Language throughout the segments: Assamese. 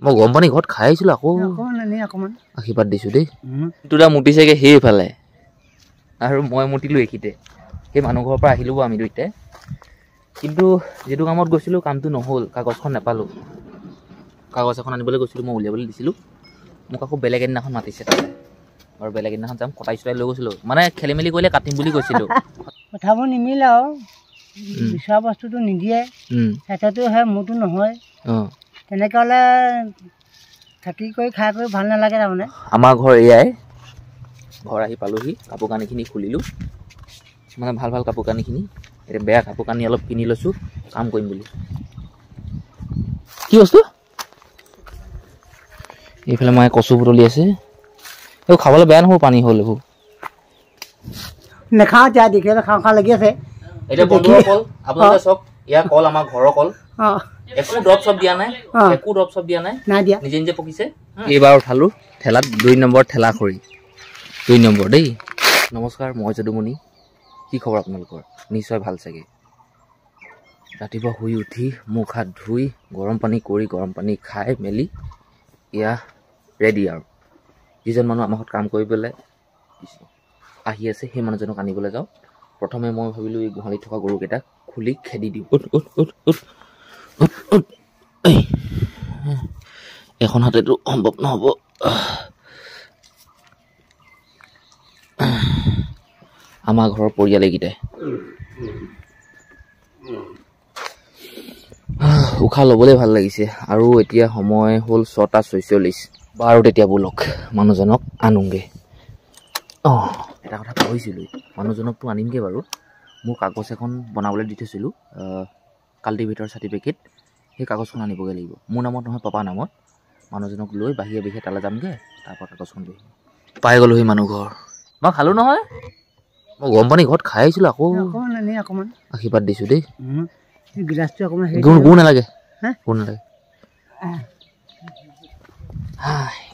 মই গৰম পানী ঘৰত খাই আহিছিলোঁ আকৌ আশীৰ্বাদ দিছোঁ দেই দুটা মুতিছেগৈ সেইফালে আৰু মই মুতিলোঁ এইখিতে সেই মানুহ ঘৰৰ পৰা আহিলোঁ আমি দুইটাই কিন্তু যিটো কামত গৈছিলোঁ কামটো নহ'ল কাগজখন নাপালোঁ কাগজ এখন আনিবলৈ গৈছিলোঁ মই উলিয়াবলৈ দিছিলোঁ মোক আকৌ বেলেগ এদিনাখন মাতিছে তাতে আৰু বেলেগ এদিনাখন যাম কটাই চটাই লৈ গৈছিলোঁ মানে খেলি মেলি কৰিলে কাটিম বুলি কৈছিলোঁ কথাবোৰ নিমিলে আৰু বিচৰা বস্তুটো নিদিয়ে স্বাস্থ্যটো হয় মোৰতো নহয় তেনেকৈ হ'লে থাকি কৰি খাই কৰি ভাল নালাগে তাৰমানে আমাৰ ঘৰ এয়াই ঘৰ আহি পালোহি কাপোৰ কানিখিনি খুলিলোঁ মানে ভাল ভাল কাপোৰ কানিখিনি এতিয়া বেয়া কাপোৰ কানি অলপ কিনি লৈছোঁ কাম কৰিম বুলি কি বস্তু এইফালে মই কচু বুটলি আছে এইবোৰ খাবলৈ বেয়া নহ'ব পানী হ'ল এইবোৰ নেখাওঁ এতিয়া দেখিলে খাওঁ খাওঁ লাগি আছে এতিয়া বন্ধুৰ কল আপোনালোকে চাওক ইয়াৰ কল আমাৰ ঘৰৰ কল একো দৰৱ চব দিয়া নাই একো দৰৱ চব দিয়া নাই নিজে নিজে পকিছে এইবাৰ উঠালোঁ ঠেলাত 2 নম্বৰ ঠেলা খৰি 2 নম্বৰ দেই নমস্কাৰ মই যদুমণি কি খবৰ আপোনালোকৰ নিশ্চয় ভাল চাগে ৰাতিপুৱা শুই উঠি মুখ হাত ধুই গৰম পানী কৰি গৰম পানী খাই মেলি এয়া ৰেডি আৰু যিজন মানুহ আমাৰ ঘৰত কাম কৰিবলৈ আহি আছে সেই মানুহজনক আনিবলৈ যাওঁ প্ৰথমে মই ভাবিলোঁ এই গোহালিত থকা গৰুকেইটাক খুলি খেদি দিওঁ এখন হাতেতো সম্ভৱ নহ'ব আমাৰ ঘৰৰ পৰিয়াল এইকেইটাই উশাহ ল'বলৈ ভাল লাগিছে আৰু এতিয়া সময় হ'ল 6:46 বাৰু তেতিয়া বোলক মানুহজনক আনোগৈ এটা কথা পাহৰিছিলোঁ মানুহজনকতো আনিমগৈ বাৰু মোৰ কাগজ এখন বনাবলৈ দি থৈছিলোঁ কাল্টিভেটৰ চাৰ্টিফিকেট সেই কাগজখন আনিবগৈ লাগিব মোৰ নামত নহয় পাপাৰ নামত মানুহজনক লৈ বাহিৰে বাহিৰে তালৈ যামগৈ তাৰপৰা কাগজখন লৈ পাই গ'লোঁ সেই মানুহ ঘৰ মই খালোঁ নহয় মই গৰম পানী ঘৰত খাই আহিছিলোঁ আকৌ অকণমান আশীৰ্বাদ দিছোঁ দেই গিলাচটো অকণমান গুণ নালাগে গুণ নালাগে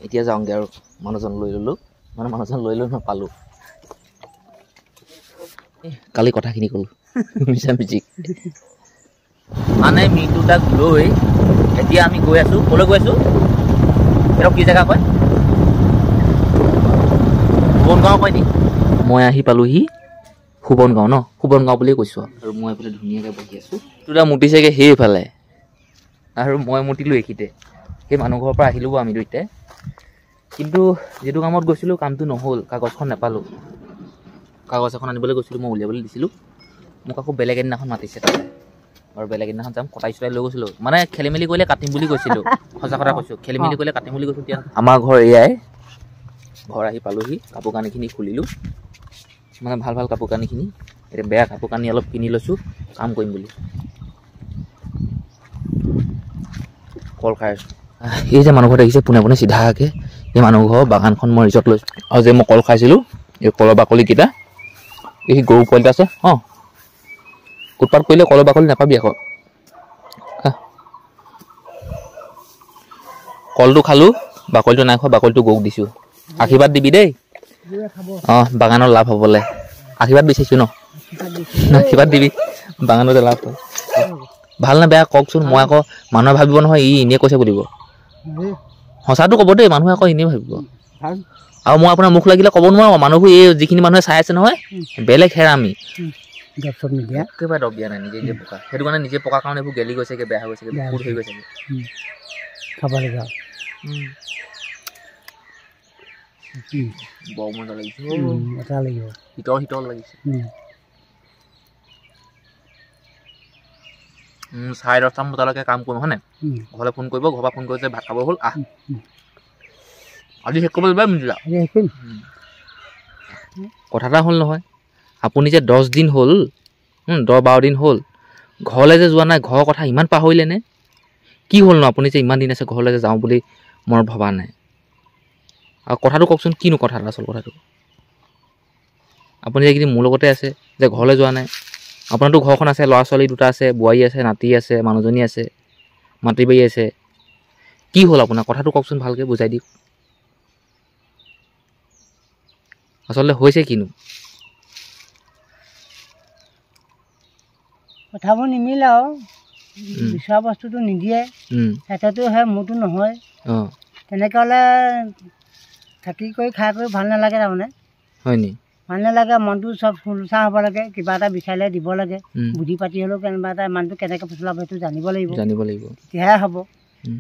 এতিয়া যাওঁগৈ আৰু মানুহজন লৈ ল'লোঁ মানে মানুহজন লৈ নাপালোঁ কালি কথাখিনি ক'লোঁ মিছা মিছি মানে মৃত্যু তাক লৈ এতিয়া আমি গৈ আছোঁ ক'লৈ গৈ আছোঁ এইটো কি জেগা কয় সুবনগাঁও কয় নি মই আহি পালোঁহি সুবনগাঁও ন সুবনগাঁও বুলিয়ে কৈছোঁ আৰু মই এইফালে ধুনীয়াকৈ বহি আছোঁ দুটা মুতিছেগৈ সেইফালে আৰু মই মুতিলোঁ এইখিতে সেই মানুহ ঘৰৰ পৰা আহিলোঁ আমি দুইটাই কিন্তু যিটো কামত গৈছিলোঁ কামটো নহ'ল কাগজখন নাপালোঁ কাগজ এখন আনিবলৈ গৈছিলোঁ মই উলিয়াবলৈ দিছিলোঁ মোক আকৌ বেলেগ এদিনাখন মাতিছে তাতে আৰু বেলেগ এদিনাখন যাম কটাই চটাই লৈ গৈছিলোঁ মানে খেলি মেলি কৰিলে কাটিম বুলি কৈছিলোঁ সঁচা কথা কৈছোঁ খেলি মেলি কৰিলে কাটিম বুলি কৈছোঁ এতিয়া আমাৰ ঘৰ এয়াই ঘৰ আহি পালোঁহি কাপোৰ কানিখিনি খুলিলোঁ মানে ভাল ভাল কাপোৰ কানিখিনি এতিয়া বেয়া কাপোৰ কানি অলপ কিনি লৈছোঁ কাম কৰিম বুলি কল খাই আছোঁ এই যে মানুহ ঘৰ দেখিছে পোনে পোনে চিধাকৈ এই মানুহ ঘৰৰ বাগানখন মই ৰিজৰ্ট লৈছোঁ আৰু যে মই কল খাইছিলোঁ এই কলৰ বাকলিকেইটা এই গৰু পোৱালিটা আছে উৎপাত কৰিলে কলৰ বাকলি নাপাবি আকৌ কলটো খালোঁ বাকলিটো নাই খোৱা বাকলিটো গৰুক দিছোঁ আশীৰ্বাদ দিবি দেই বাগানৰ লাভ হ'বলৈ আশীৰ্বাদ বিচাৰিছোঁ ন আশীৰ্বাদ দিবি বাগানতে লাভ হয় ভাল নে বেয়া কওকচোন মই আকৌ মানুহে ভাবিব নহয় ই এনেই কৈছে বুলিব সঁচাটো ক'ব দেই মানুহে আকৌ এনেই ভাবিব আৰু মই আপোনাৰ মুখ লাগিলে ক'ব নোৱাৰোঁ মানুহবোৰ এই যিখিনি মানুহে চাই আছে নহয় বেলেগ হেৰামি একেবাৰে দৰৱ দিয়া নাই নিজে নিজে পকা সেইটো কাৰণে নিজে পকাৰ কাৰণে এইবোৰ গেলি গৈছেগৈ বেয়া হৈ গৈছেগৈ ফুট হৈ গৈছেগৈ খাব লাগে বৰ মজা লাগিছে শীতল শীতল লাগিছে 10:30 বজালৈকে কাম কৰিম হয়নে ঘৰলৈ ফোন কৰিব ঘৰৰ পৰা ফোন কৰিছে ভাত খাব হ'ল আজি শেষ কৰিব লাগিব কথা এটা হ'ল নহয় আপুনি যে 10 দিন হ'ল 10-12 দিন হ'ল ঘৰলৈ যে যোৱা নাই ঘৰৰ কথা ইমান পাহৰিলেনে কি হ'ল ন আপুনি যে ইমান দিন আছে ঘৰলৈ যে যাওঁ বুলি মই ভবা নাই আৰু কথাটো কওকচোন কিনো কথা আচল কথাটো আপুনি যে এইকেইদিন মোৰ লগতে আছে যে ঘৰলৈ যোৱা নাই আপোনাৰতো ঘৰখন আছে ল'ৰা ছোৱালী দুটা আছে বোৱাৰী আছে নাতি আছে মানুহজনী আছে মাটি বাৰী আছে কি হ'ল আপোনাৰ কথাটো কওকচোন ভালকৈ বুজাই দিয়ক আচলতে হৈছে কিনো কথাবোৰ নিমিলে আৰু বিচৰা বস্তুটো নিদিয়ে স্বাস্থ্যটো হয় মোৰতো নহয় তেনেকৈ হ'লে থাকি কৰি খাই কৰি ভাল নালাগে তাৰমানে হয় নি ভাল নালাগে মনটো চব ফুলচা হ'ব লাগে কিবা এটা বিচাৰিলে দিব লাগে বুদ্ধি পাতি হ'লেও কেনেবা এটা মানুহটো কেনেকৈ ফুচলাব সেইটো জানিব লাগিব তেতিয়াহে হ'ব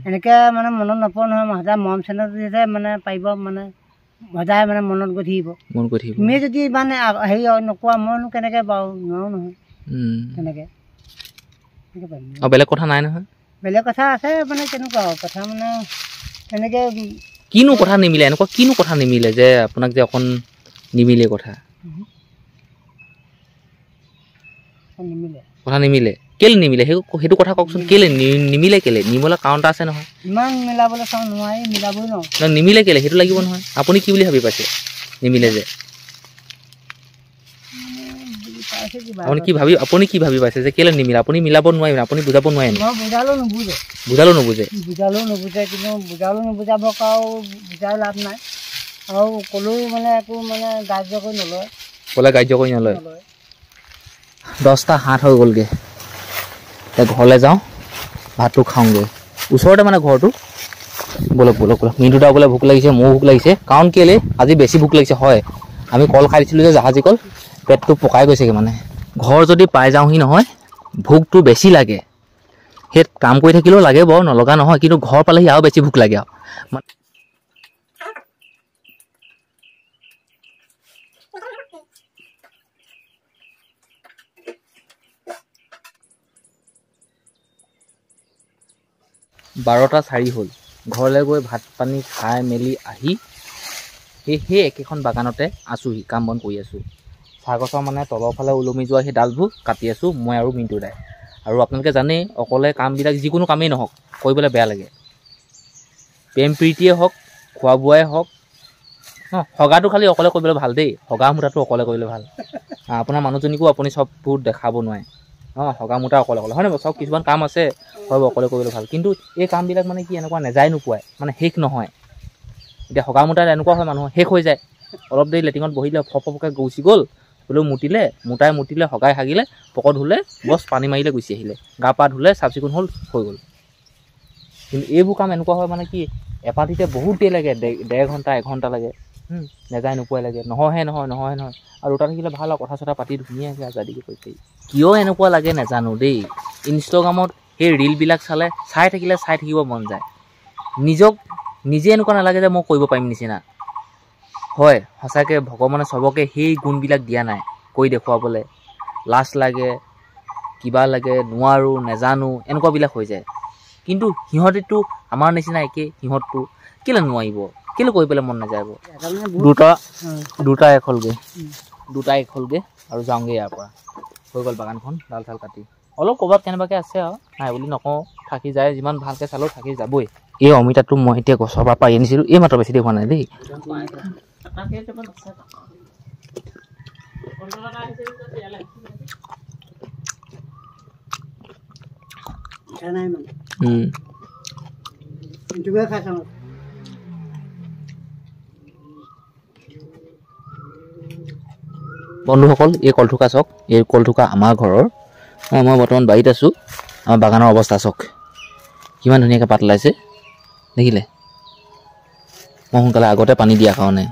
এনেকৈ মানে মনত নপৰে নহয় সদায় মৰম চেনেহটোহে মানে পাৰিব মানে সদায় মানে মনত গৈ থাকিব তুমি যদি মানে হেৰি নকোৱা মইনো কেনেকৈ বাৰু নোৱাৰোঁ নহয় তেনেকৈ বেলেগ কথা নাই নহয় বেলেগ কথা আছে মানে কেনেকুৱা কথা মানে তেনেকৈ কিনো কথা নিমিলে এনেকুৱা কিনো কথা নিমিলে যে আপোনাক যে অকণ নিমিলে কথা নিমিলে কেলে নিমিলে সেইটো কথা কওকচোন কেলে নিমিলে কেলে নিমিলে কাৰণ এটা আছে নহয় ইমান মিলাবলৈ চাওঁ নোৱাৰি মিলাবই ন নিমিলে কেলে সেইটো লাগিব নহয় আপুনি কি বুলি ভাবি পাইছে নিমিলে যে আপুনি কি ভাবি পাইছে যে কেলে নিমিলে আপুনি মিলাব নোৱাৰিব আপুনি বুজাব নোৱাৰে বুজালেও নুবুজে কিন্তু বুজালেও নুবুজাব আৰু বুজাই লাভ নাই আৰু ক'লেও মানে একো মানে গ্ৰাহ্য কৰি নলয় 10টা হাত হৈ গ'লগৈ ঘৰলৈ যাওঁ ভাতটো খাওঁগৈ ওচৰতে মানে ঘৰটো বলক মিনুদা বোলে ভোক লাগিছে মোৰ ভোক লাগিছে কাৰণ কেলে আজি বেছি ভোক লাগিছে হয় আমি কল খাই দিছিলোঁ যে জাহাজী কল পেটটো পকাই গৈছেগৈ মানে ঘৰ যদি পাই যাওঁহি নহয় ভোকটো বেছি লাগে সেই কাম কৰি থাকিলেও লাগে বাৰু নলগা নহয় কিন্তু ঘৰ পালেহি আৰু বেছি ভোক লাগে আৰু বাৰটা 4 হ'ল ঘৰলৈ গৈ ভাত পানী খাই মেলি আহি সেই একেখন বাগানতে আছোঁহি কাম বন কৰি আছোঁ চাহ গছৰ মানে তলৰ ফালে ওলমি যোৱা সেই ডালবোৰ কাটি আছোঁ মই আৰু মিণ্টু দাই আৰু আপোনালোকে জানেই অকলে কামবিলাক যিকোনো কামেই নহওক কৰিবলৈ বেয়া লাগে প্ৰেম প্ৰীতিয়ে হওক খোৱা বোৱাই হওক হগাটো খালি অকলে কৰিবলৈ ভাল দেই হগা মোটাটো অকলে কৰিলে ভাল আপোনাৰ মানুহজনীকো আপুনি চববোৰ দেখাব নোৱাৰে হগা মোটা অকলে হয় নহয় চব কিছুমান কাম আছে হয় অকলে কৰিবলৈ ভাল কিন্তু এই কামবিলাক মানে কি এনেকুৱা নেযায় নোপোৱাই মানে শেষ নহয় এতিয়া হগা মোটাত এনেকুৱা হয় মানুহৰ শেষ হৈ যায় অলপ দেৰি লেটিঙত বহিলে ফপকৈ গুচি গ'ল বোলেও মুতিলে হগাই হাগিলে পকত ধুলে বছ পানী মাৰিলে গুচি আহিলে গা পা ধুলে চাফ চিকুণ হ'ল হৈ গ'ল কিন্তু এইবোৰ কাম এনেকুৱা হয় মানে কি এপাটিতে বহুত দেৰি লাগে 1.5 ঘণ্টা 1 ঘণ্টা লাগে নেযায় নোপোৱাই লাগে নহয় আৰু দুটা থাকিলে ভাল আৰু কথা চথা পাতি ধুনীয়াকৈ আজাদিকে কৰি পাৰি কিয় এনেকুৱা লাগে নাজানো দেই ইনষ্টাগ্ৰামত সেই ৰিলবিলাক চাই থাকিব মন যায় নিজে এনেকুৱা নালাগে যে মই কৰিব পাৰিম নিচিনা হয় সঁচাকৈ ভগৱানে চবকে সেই গুণবিলাক দিয়া নাই কৰি দেখুৱাবলৈ লাজ লাগে কিবা লাগে নোৱাৰোঁ নেজানো এনেকুৱাবিলাক হৈ যায় কিন্তু সিহঁতেতো আমাৰ নিচিনা একে সিহঁতটো কেলৈ নোৱাৰিব কেলৈ কৰিবলৈ মন নাযায় দুটা এক হ'লগৈ আৰু যাওঁগৈ ইয়াৰ পৰা হৈ গ'ল বাগানখন ডাল চাল কাটি অলপ ক'ৰবাত কেনেবাকৈ আছে আৰু নাই বুলি নকওঁ থাকি যায় যিমান ভালকৈ চালেও থাকি যাবই এই অমিতাটো মই এতিয়া গছৰ পৰা পাৰি আনিছিলোঁ এই মাত্ৰ বেছি দেখুৱা নাই দেই বন্ধুসকল এই কলথোকা চাওক এই কলথোকা আমাৰ ঘৰৰ মই বৰ্তমান বাৰীত আছোঁ আমাৰ বাগানৰ অৱস্থা চাওক কিমান ধুনীয়াকৈ পাত ওলাইছে দেখিলে মই সোনকালে আগতে পানী দিয়া কাৰণে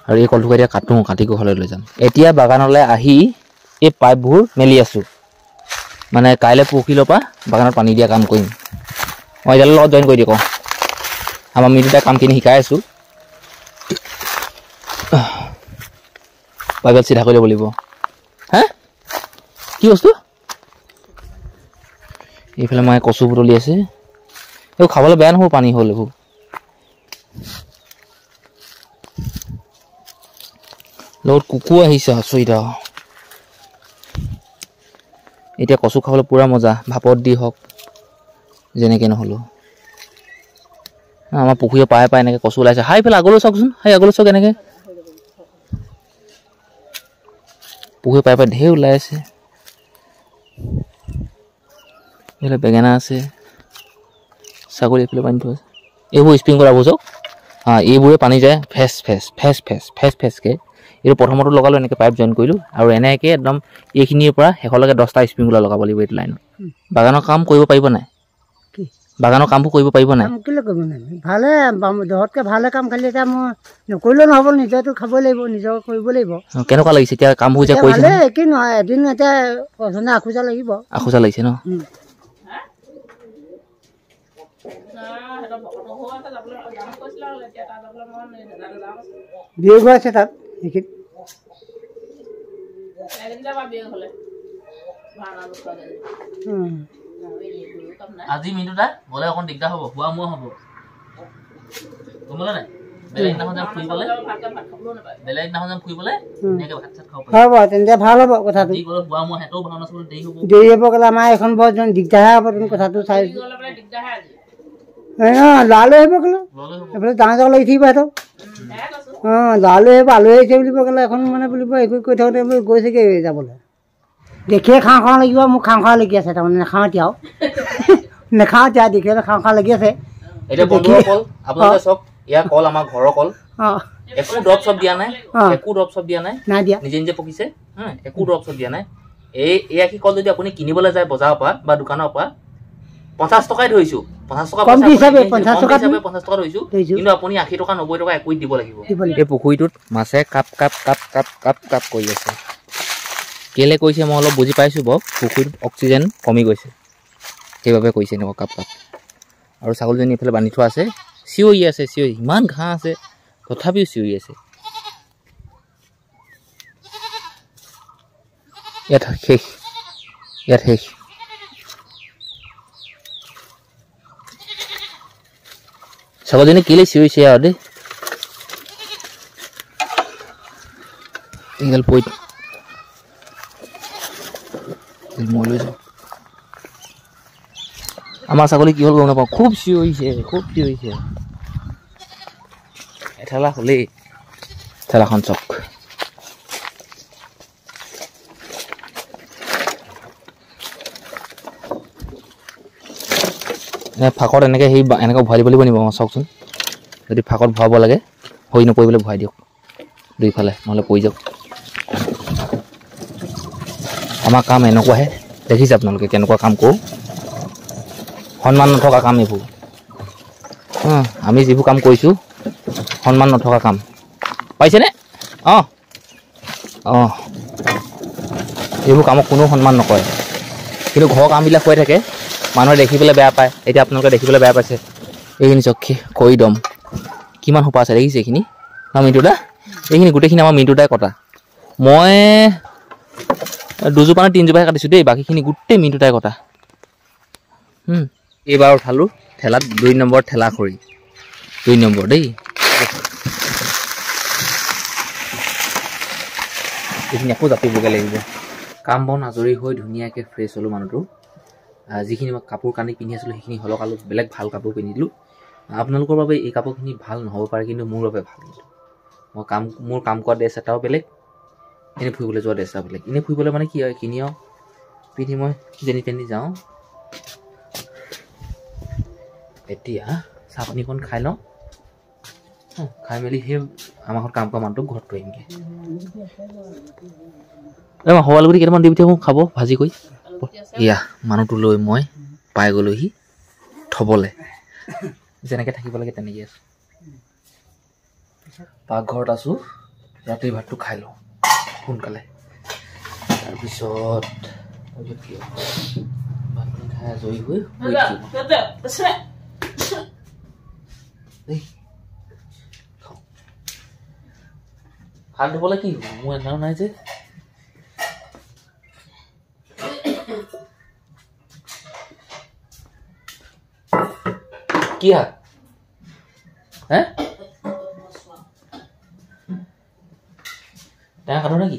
আৰু এই কলথোকা এতিয়া কাটি ঘৰলৈ লৈ যাম এতিয়া বাগানলৈ আহি এই পাইপবোৰ মেলি আছোঁ মানে কাইলৈ পৰহিলৰ পৰা বাগানত পানী দিয়া কাম কৰিম মই এতিয়ালৈ লগত জইন কৰি দিওঁ কওঁ আমাৰ মিনিটাই কামখিনি শিকাই আছোঁ পাইপত চিধা কৰি ল'ব লাগিব হা কি বস্তু এইফালে মায়ে কচু বুটলি আছে এইবোৰ খাবলৈ বেয়া নহ'ব পানী হ'ল এইবোৰ লগত কুকুৰ আহিছে আচৰিত এতিয়া কচু খাবলৈ পূৰা মজা ভাপত দি হওক যেনেকৈ নহ'লেও আমাৰ পুখুৰীয়ে পাই এনেকৈ কচু ওলাইছে এইফালে আগলৈ চাওকচোন আগলৈ চাওক এনেকৈ পুখুৰী পাই ঢেৰ ওলাই আছে এইফালে বেঙেনা আছে ছাগলী এইফালে পানী থোৱা আছে এইবোৰ স্প্ৰিংকলাৰবোৰ চাওক এইবোৰে পানী যায় ফেচকৈ এইটো প্ৰথমতো লগালোঁ এনেকৈ পাইপ জইন কৰিলোঁ আৰু এনেকৈ একদম এইখিনিৰ পৰা শেষলৈকে 10টা স্প্ৰিংকলাৰ লগাব লাগিব এইটো লাইনত বাগানৰ কাম কৰিব পাৰিব নাই বাগানৰ কামবোৰ কৰিব পাৰিব নাই কেলৈ কৰিব নাই ভালে দহতকৈ ভালে কাম খালি এতিয়া মই নকৰিলেও নহ'ব নিজেতো খাবই লাগিব নিজৰ কৰিব লাগিব কেনেকুৱা লাগিছে এতিয়া কামবোৰ যে কৰিছে ভালে কি নহয় এদিন এতিয়া পচন্দে আখোজা লাগিব আখোজা লাগিছে ন বিয়ে ঘৰ আছে তাত সেইখিনি আজি মিনুটা গ'লে অকণ দিগদাৰ হ'ব খোৱা মোৱা হ'ব গমলে নাই বেলেগ দিনাখন যাম ফুৰিবলৈ ধুনীয়াকৈ ভাত চাত খাব হ'ব তেন্তে ভাল হ'ব কথাটো খোৱা মোৱা সিহঁতেও ভাওনা চাবলৈ দেৰি হ'ব গ'লে আমাৰ এখন বৰ দিগদাৰহে হ'ব তুমি কথাটো চাইছোঁ ল'ৰালৈ আহিব গ'লে এইফালে ডাঙৰ ডাঙৰ লাগি থাকিব সিহঁতক ল'ৰালৈ আহিব আলহী আহিছে বুলিব গ'লে এখন মানে বুলিব একো কৈ থাকোঁতে গৈছেগৈ যাবলৈ দেখিয়ে খাওঁ খাওঁ লাগিব মোক খাওঁ খাওঁ লাগি আছে তাৰমানে নাখাওঁ এতিয়াও নাখাওঁ এতিয়া দেখিলে খাওঁ খাওঁ লাগি আছে এতিয়া বন্ধুৰ কল আপোনালোকে চাওক ইয়াৰ কল আমাৰ ঘৰৰ কল একো দৰৱ চব দিয়া নাই নাই দিয়া নিজে নিজে পকিছে একো দৰৱ চব দিয়া নাই এয়া কি কল যদি আপুনি কিনিবলৈ যায় বজাৰৰ পৰা বা দোকানৰ পৰা 50 টকাই ধৰিছোঁ 50 টকা হিচাপে 50 টকা ধৰিছোঁ কিন্তু আপুনি 80 টকা 90 টকা একো দিব লাগিব এই পুখুৰীটোত মাছে cup cup cup cup cup cup কৰি আছে কেলে কৈছে মই অলপ বুজি পাইছোঁ বাৰু পুখুৰীত অক্সিজেন কমি গৈছে সেইবাবে কৈছে এনেকুৱা কাপ কাপ আৰু ছাগলীজনী এইফালে বান্ধি থোৱা আছে চিঞৰি আছে চিঞৰি ইমান ঘাঁহ আছে তথাপিও চিঞৰি আছে ইয়াত শেষ ছাগলীজনী কেলে চিঞৰিছে আৰু দেই এইগাল পইত মই লৈ যাওঁ আমাৰ ছাগলী কি হ'ল গম নাপাওঁ খুব চিঞৰিছে এঠেলা হ'লেই ঠেলাখন চক ফাকত এনেকৈ এনেকৈ ভৰাই দিব লাগিব নিব চাওকচোন যদি ফাকত ভৰাব লাগে হৈ নপৰিবলৈ ভৰাই দিয়ক দুইফালে নহ'লে পৰি যাওক আমাৰ কাম এনেকুৱাহে দেখিছে আপোনালোকে কেনেকুৱা কাম কৰোঁ সন্মান নথকা কাম এইবোৰ আমি যিবোৰ কাম কৰিছোঁ সন্মান নথকা কাম পাইছেনে এইবোৰ কামক কোনো সন্মান নকৰে কিন্তু ঘৰৰ কামবিলাক হৈ থাকে মানুহে দেখিবলৈ বেয়া পায় এতিয়া আপোনালোকে দেখিবলৈ বেয়া পাইছে এইখিনি চক্ষী কৰি দম কিমান সোপা আছে দেখিছে এইখিনি আমাৰ মিণ্টুদা এইখিনি গোটেইখিনি আমাৰ মিণ্টুদাই কটা মই দুজোপা নে তিনিজোপাহে কাটিছোঁ দেই বাকীখিনি গোটেই মিণ্টুদাই কটা এইবাৰ উঠালোঁ ঠেলাত 2 নম্বৰ ঠেলা খৰি 2 নম্বৰ দেই এইখিনি আকৌ জাপিবগৈ লাগিব কাম বন আজৰি হৈ ধুনীয়াকৈ ফ্ৰেছ হ'লোঁ মানুহটো যিখিনি মই কাপোৰ কানি পিন্ধি আছিলোঁ সেইখিনি সলকালোঁ বেলেগ ভাল কাপোৰ পিন্ধিলোঁ আপোনালোকৰ বাবে এই কাপোৰখিনি ভাল নহ'ব পাৰে কিন্তু মোৰ বাবে ভাল মোৰ কাম কৰা ড্ৰেছ এটাও বেলেগ এনেই ফুৰিবলৈ যোৱা ড্ৰেছ এটা বেলেগ এনেই ফুৰিবলৈ মানে কি হয় কিনিও পিন্ধি মই যেনি তেনি যাওঁ এতিয়া চাহপানীকণ খাই লওঁ খাই মেলি সেই আমাৰ ঘৰত কাম কৰা মানুহটোক ঘৰত থৈ আহিমগৈ সৰু আলুগুটি কেইটামান দি পঠিয়াওঁ খাব ভাজি কৰি এয়া মানুহটো লৈ মই পাই গ'লোহি থ'বলৈ যেনেকৈ থাকিব লাগে তেনেকৈ আছোঁ পাকঘৰত আছোঁ ৰাতিৰ ভাতটো খাই লওঁ সোনকালে তাৰপিছত ভাতটো খাই আজৰি হৈ হাত ধুবলৈ কি হ'ব মোৰ এটাও নাই যে কি হাত টেঙা কাটো নেকি